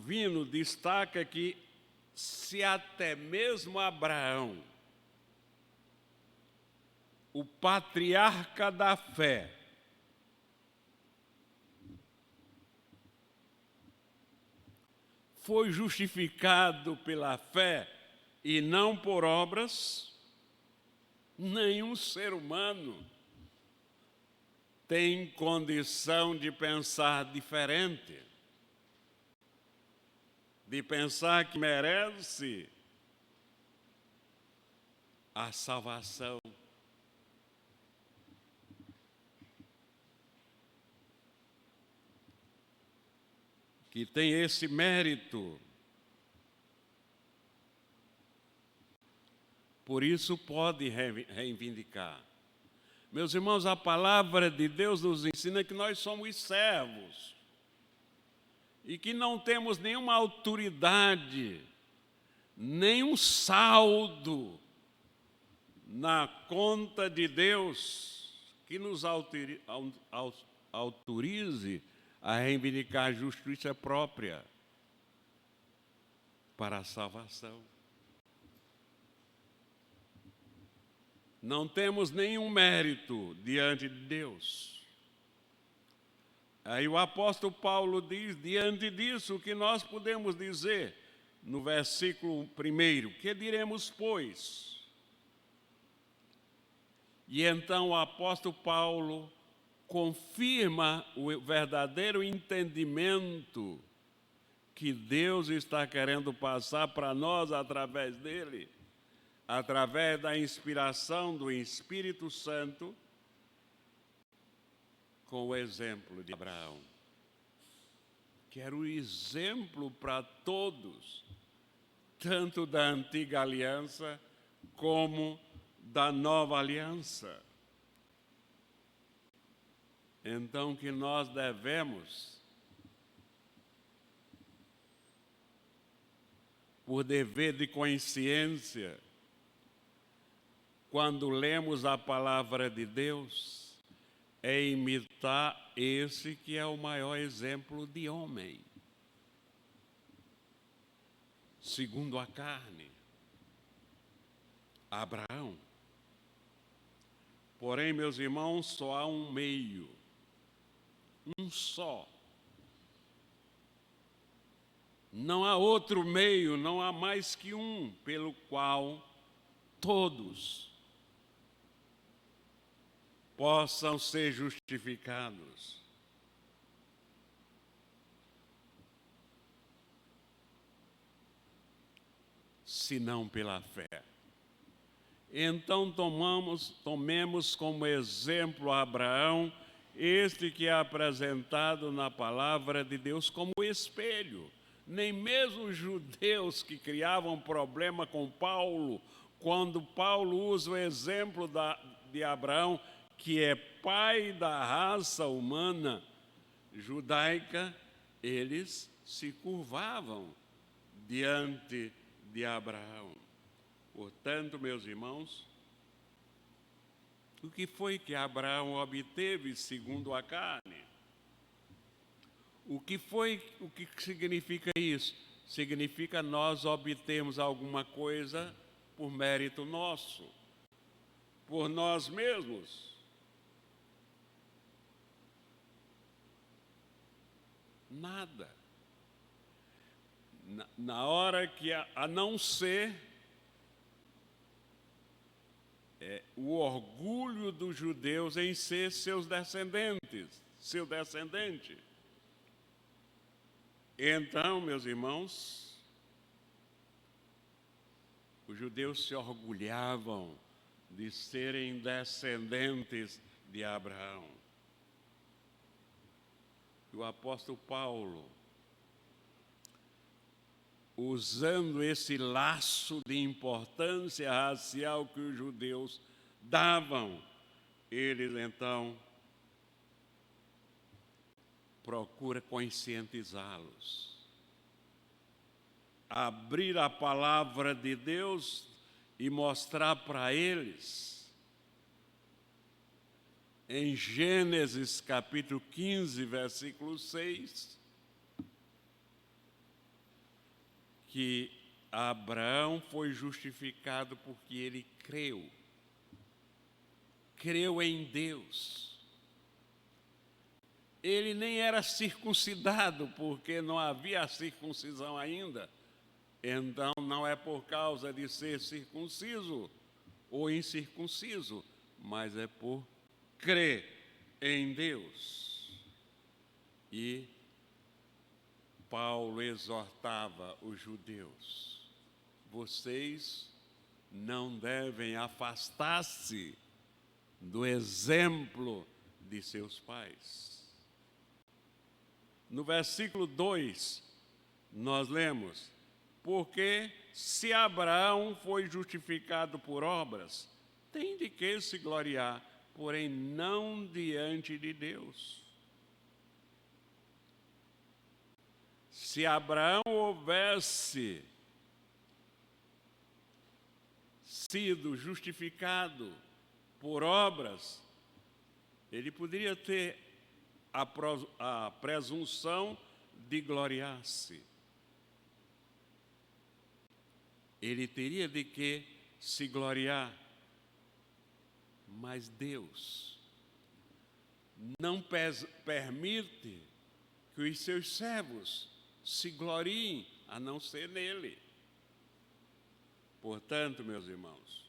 Calvino destaca que se até mesmo Abraão, o patriarca da fé, foi justificado pela fé e não por obras, nenhum ser humano tem condição de pensar diferente, de pensar que merece a salvação. Que tem esse mérito. Por isso pode reivindicar. Meus irmãos, a palavra de Deus nos ensina que nós somos servos e que não temos nenhuma autoridade, nenhum saldo na conta de Deus que nos autorize a reivindicar a justiça própria para a salvação. Não temos nenhum mérito diante de Deus. Aí o apóstolo Paulo diz, diante disso, o que nós podemos dizer no versículo 1, que diremos, pois? E então o apóstolo Paulo confirma o verdadeiro entendimento que Deus está querendo passar para nós através dele, através da inspiração do Espírito Santo, com o exemplo de Abraão, que era o exemplo para todos, tanto da antiga aliança como da nova aliança. Então, que nós devemos, por dever de consciência, quando lemos a palavra de Deus, é imitar esse que é o maior exemplo de homem, segundo a carne, Abraão. Porém, meus irmãos, só há um meio, um só. Não há outro meio, não há mais que um, pelo qual todos possam ser justificados. Senão pela fé. Então tomemos como exemplo Abraão, este que é apresentado na palavra de Deus como espelho. Nem mesmo os judeus que criavam problema com Paulo, quando Paulo usa o exemplo de Abraão, que é pai da raça humana judaica, eles se curvavam diante de Abraão. Portanto, meus irmãos, o que foi que Abraão obteve segundo a carne? O que significa isso? Significa nós obtermos alguma coisa por mérito nosso, por nós mesmos. Nada. Na hora que, a não ser o orgulho dos judeus em ser seus descendentes, seu descendente. Então, meus irmãos, os judeus se orgulhavam de serem descendentes de Abraão. O apóstolo Paulo, usando esse laço de importância racial que os judeus davam, eles então procura conscientizá-los, abrir a palavra de Deus e mostrar para eles, em Gênesis capítulo 15, versículo 6, que Abraão foi justificado porque ele creu. Creu em Deus. Ele nem era circuncidado, porque não havia a circuncisão ainda. Então, não é por causa de ser circunciso ou incircunciso, mas é por crer em Deus. E Paulo exortava os judeus: vocês não devem afastar-se do exemplo de seus pais. No versículo 2, nós lemos: porque se Abraão foi justificado por obras, tem de que se gloriar, porém não diante de Deus. Se Abraão houvesse sido justificado por obras, ele poderia ter a presunção de gloriar-se. Ele teria de que se gloriar. Mas Deus não permite que os seus servos se gloriem, a não ser nele. Portanto, meus irmãos,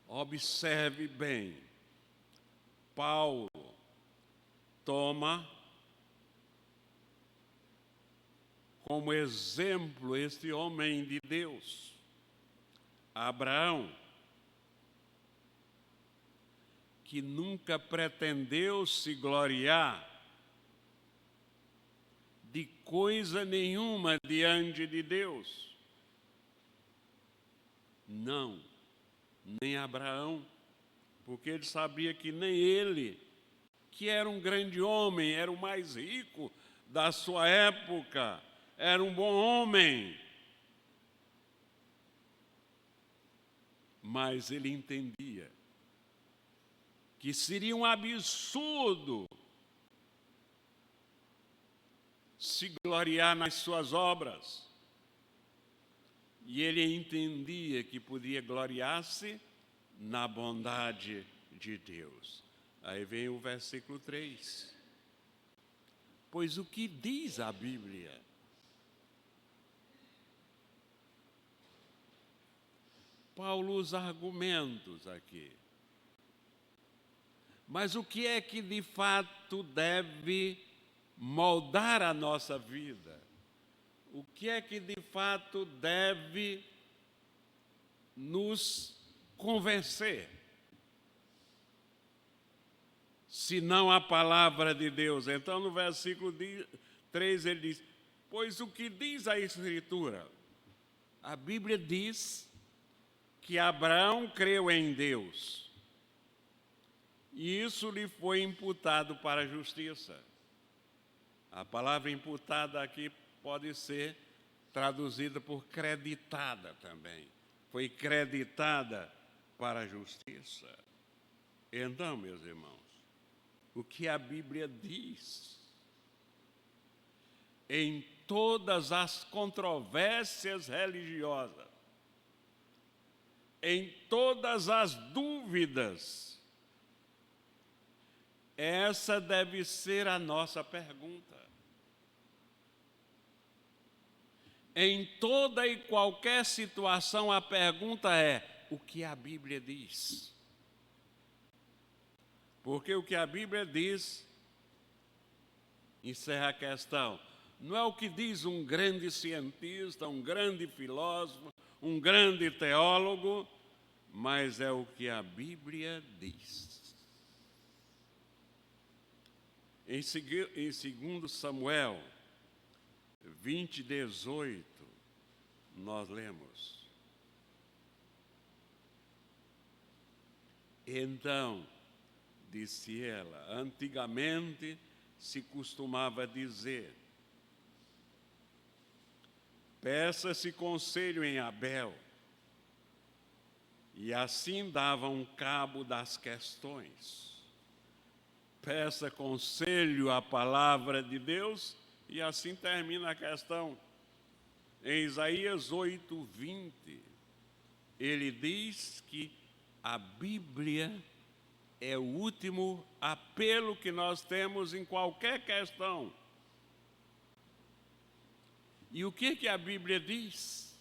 observe bem, Paulo toma como exemplo este homem de Deus, Abraão, que nunca pretendeu se gloriar de coisa nenhuma diante de Deus. Não, nem Abraão, porque ele sabia que nem ele, que era um grande homem, era o mais rico da sua época, era um bom homem, mas ele entendia que seria um absurdo se gloriar nas suas obras. E ele entendia que podia gloriar-se na bondade de Deus. Aí vem o versículo 3. Pois o que diz a Bíblia? Paulo usa argumentos aqui. Mas o que é que de fato deve moldar a nossa vida? O que é que de fato deve nos convencer? Se não a palavra de Deus. Então, no versículo 3, ele diz: pois o que diz a Escritura? A Bíblia diz que Abraão creu em Deus, e isso lhe foi imputado para a justiça. A palavra imputada aqui pode ser traduzida por creditada também. Foi creditada para a justiça. Então, meus irmãos, o que a Bíblia diz? Em todas as controvérsias religiosas, em todas as dúvidas, essa deve ser a nossa pergunta. Em toda e qualquer situação, a pergunta é: o que a Bíblia diz? Porque o que a Bíblia diz encerra a questão. Não é o que diz um grande cientista, um grande filósofo, um grande teólogo, mas é o que a Bíblia diz. Em 2 Samuel 20:18, nós lemos: então, disse ela, antigamente se costumava dizer: peça-se conselho em Abel, e assim davam cabo das questões. Peça conselho à palavra de Deus E assim termina a questão. Em Isaías 8:20, ele diz que a Bíblia é o último apelo que nós temos em qualquer questão. E o que a Bíblia diz?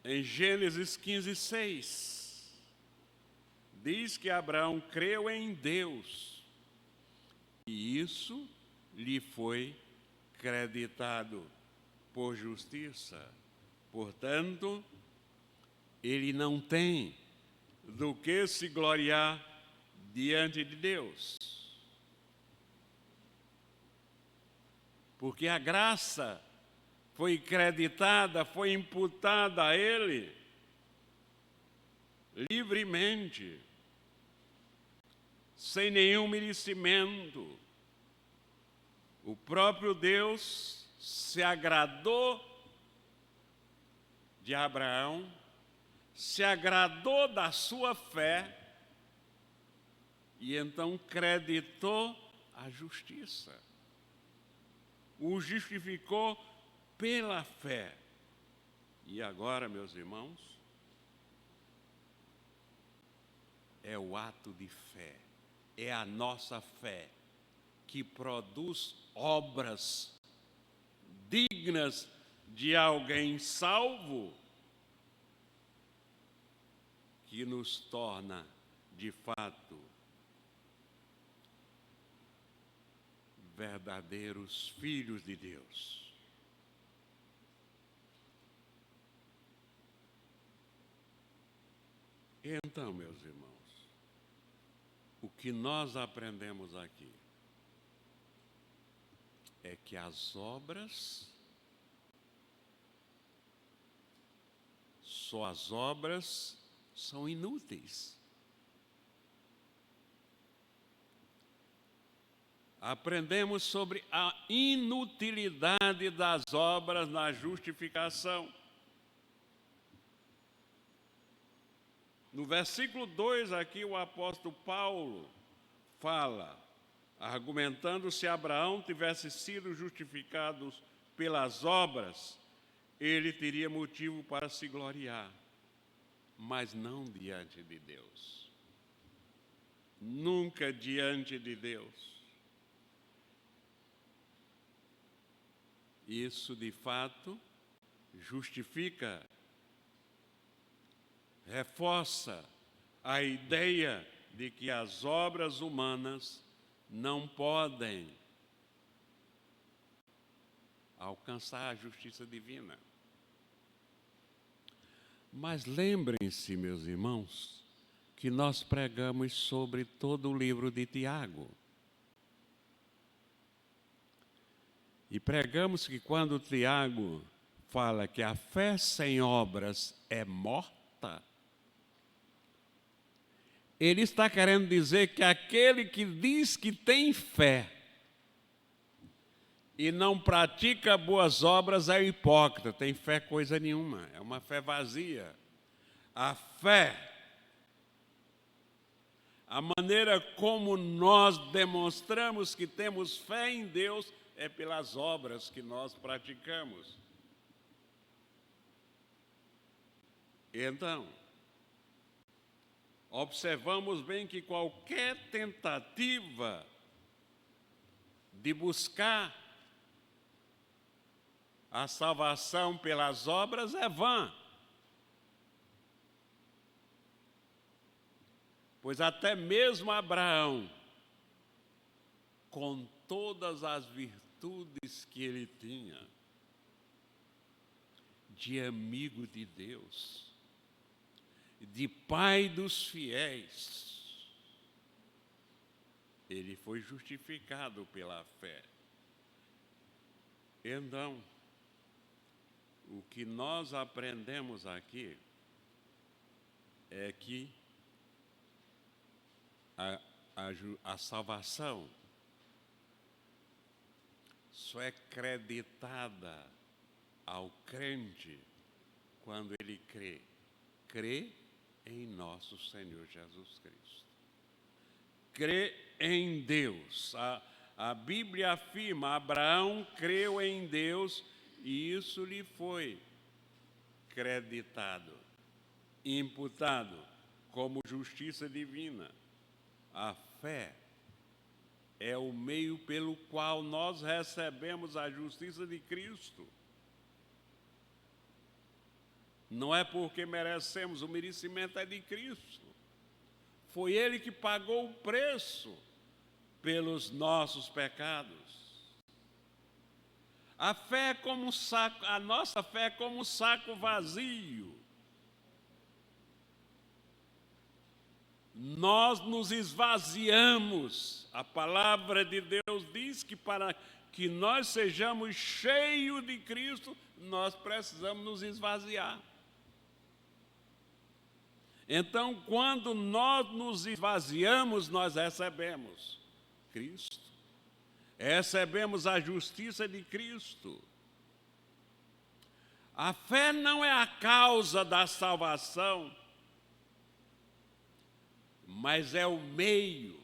Em Gênesis 15:6, diz que Abraão creu em Deus e isso lhe foi creditado por justiça. Portanto, ele não tem do que se gloriar diante de Deus. Porque a graça foi creditada, foi imputada a ele livremente, sem nenhum merecimento. O próprio Deus se agradou de Abraão, se agradou da sua fé e então creditou a justiça. O justificou pela fé. E agora, meus irmãos, é o ato de fé, é a nossa fé que produz obras dignas de alguém salvo, que nos torna, de fato, verdadeiros filhos de Deus. Então, meus irmãos, o que nós aprendemos aqui é que as obras, só as obras são inúteis. Aprendemos sobre a inutilidade das obras na justificação. No versículo 2 aqui o apóstolo Paulo fala, argumentando se Abraão tivesse sido justificado pelas obras, ele teria motivo para se gloriar, mas não diante de Deus. Nunca diante de Deus. Isso, de fato, justifica, reforça a ideia de que as obras humanas não podem alcançar a justiça divina. Mas lembrem-se, meus irmãos, que nós pregamos sobre todo o livro de Tiago. E pregamos que quando Tiago fala que a fé sem obras é morta, ele está querendo dizer que aquele que diz que tem fé e não pratica boas obras é hipócrita, tem fé coisa nenhuma, é uma fé vazia. A fé, a maneira como nós demonstramos que temos fé em Deus é pelas obras que nós praticamos. Então, observamos bem que qualquer tentativa de buscar a salvação pelas obras é vã. Pois até mesmo Abraão, com todas as virtudes que ele tinha, de amigo de Deus, de pai dos fiéis, ele foi justificado pela fé. Então, o que nós aprendemos aqui é que a salvação só é creditada ao crente quando ele crê em nosso Senhor Jesus Cristo. Crê em Deus. A Bíblia afirma: Abraão creu em Deus e isso lhe foi creditado, imputado como justiça divina. A fé é o meio pelo qual nós recebemos a justiça de Cristo. Não é porque merecemos, o merecimento é de Cristo. Foi Ele que pagou o preço pelos nossos pecados. A fé é como um saco, a nossa fé é como um saco vazio. Nós nos esvaziamos. A palavra de Deus diz que para que nós sejamos cheios de Cristo, nós precisamos nos esvaziar. Então, quando nós nos esvaziamos, nós recebemos Cristo. Recebemos a justiça de Cristo. A fé não é a causa da salvação, mas é o meio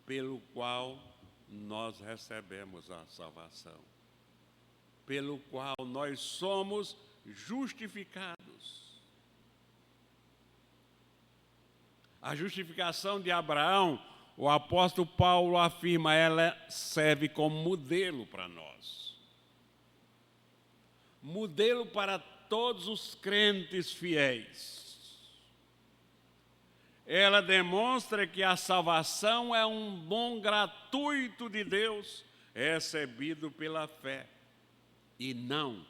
pelo qual nós recebemos a salvação, pelo qual nós somos justificados. A justificação de Abraão, o apóstolo Paulo afirma, ela serve como modelo para nós. Modelo para todos os crentes fiéis. Ela demonstra que a salvação é um dom gratuito de Deus, recebido pela fé, e não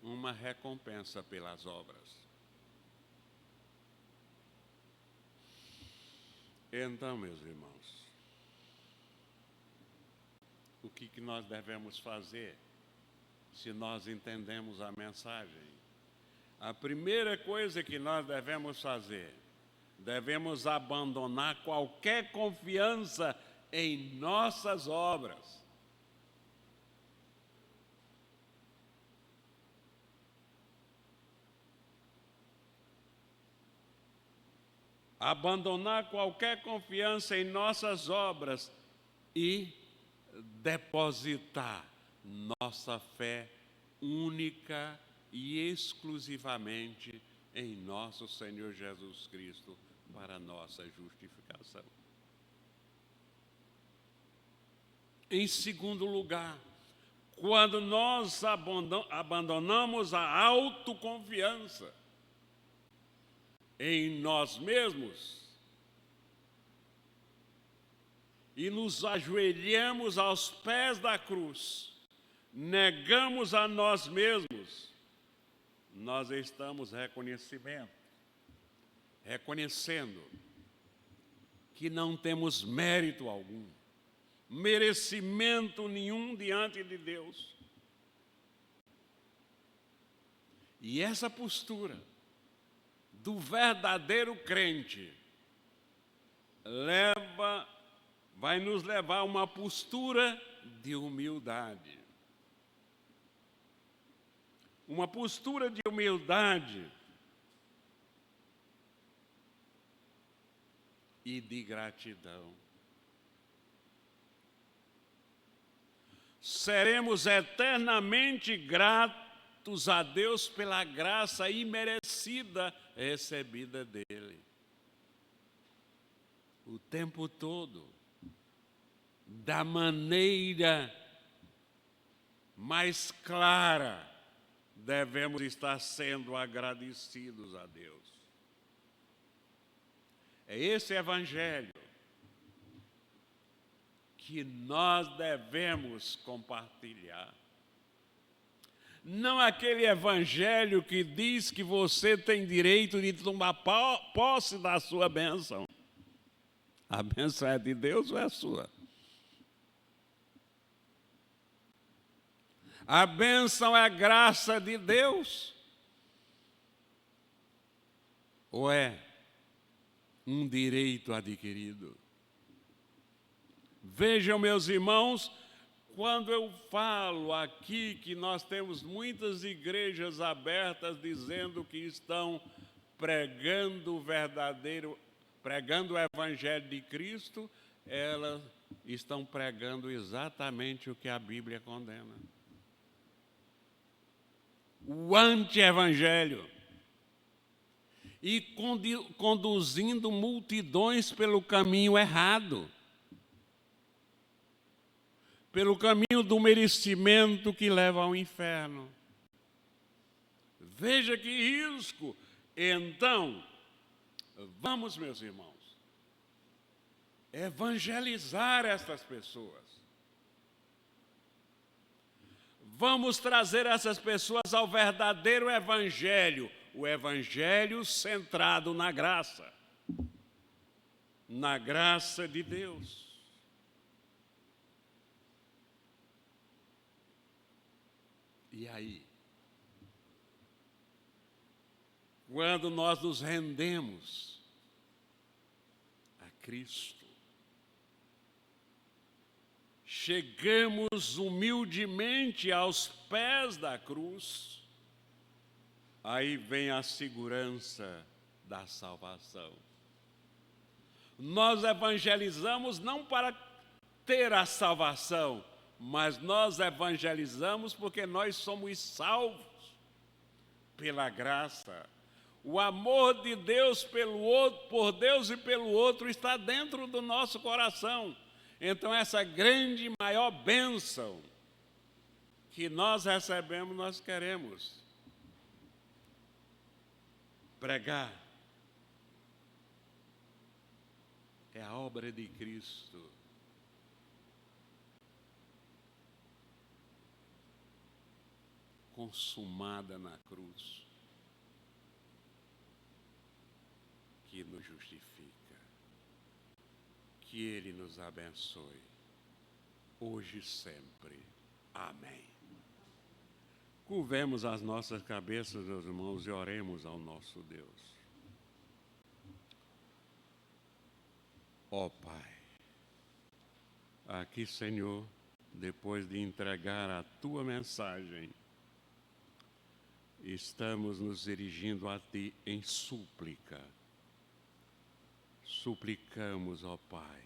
uma recompensa pelas obras. Então, meus irmãos, o que nós devemos fazer se nós entendemos a mensagem? A primeira coisa que nós devemos fazer, devemos abandonar qualquer confiança em nossas obras. Abandonar qualquer confiança em nossas obras e depositar nossa fé única e exclusivamente em nosso Senhor Jesus Cristo para nossa justificação. Em segundo lugar, quando nós abandonamos a autoconfiança em nós mesmos e nos ajoelhamos aos pés da cruz, negamos a nós mesmos, nós estamos reconhecendo que não temos mérito algum, merecimento nenhum diante de Deus. E essa postura do verdadeiro crente vai nos levar a uma postura de humildade. Uma postura de humildade e de gratidão. Seremos eternamente gratos a Deus pela graça imerecida recebida dele. O tempo todo, da maneira mais clara, devemos estar sendo agradecidos a Deus. É esse evangelho que nós devemos compartilhar. Não aquele evangelho que diz que você tem direito de tomar posse da sua bênção. A bênção é de Deus ou é sua? A bênção é a graça de Deus? Ou é um direito adquirido? Vejam, meus irmãos, quando eu falo aqui que nós temos muitas igrejas abertas dizendo que estão pregando o evangelho de Cristo, elas estão pregando exatamente o que a Bíblia condena. O anti-evangelho. E conduzindo multidões pelo caminho errado. Pelo caminho do merecimento que leva ao inferno. Veja que risco. Então, vamos, meus irmãos, evangelizar estas pessoas. Vamos trazer essas pessoas ao verdadeiro evangelho, o evangelho centrado na graça de Deus. E aí, quando nós nos rendemos a Cristo, chegamos humildemente aos pés da cruz, aí vem a segurança da salvação. Nós evangelizamos não para ter a salvação, mas nós evangelizamos porque nós somos salvos pela graça. O amor de Deus pelo outro, por Deus e pelo outro está dentro do nosso coração. Então, essa grande, maior bênção que nós recebemos, nós queremos pregar. É a obra de Cristo. Consumada na cruz, que nos justifica. Que Ele nos abençoe, hoje e sempre. Amém. Curvemos as nossas cabeças, meus irmãos, e oremos ao nosso Deus. Ó Pai, aqui, Senhor, depois de entregar a Tua mensagem, estamos nos dirigindo a Ti em súplica. Suplicamos, ó Pai,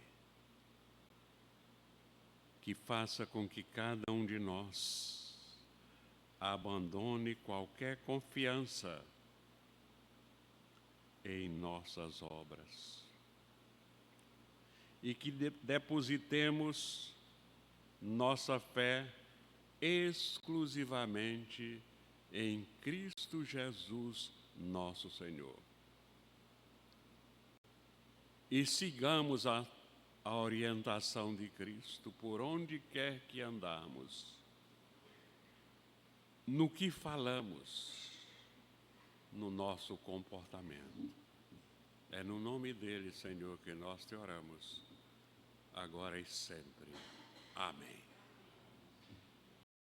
que faça com que cada um de nós abandone qualquer confiança em nossas obras e que depositemos nossa fé exclusivamente em Cristo Jesus, nosso Senhor. E sigamos a orientação de Cristo por onde quer que andarmos, no que falamos, no nosso comportamento. É no nome dele, Senhor, que nós te oramos, agora e sempre. Amém.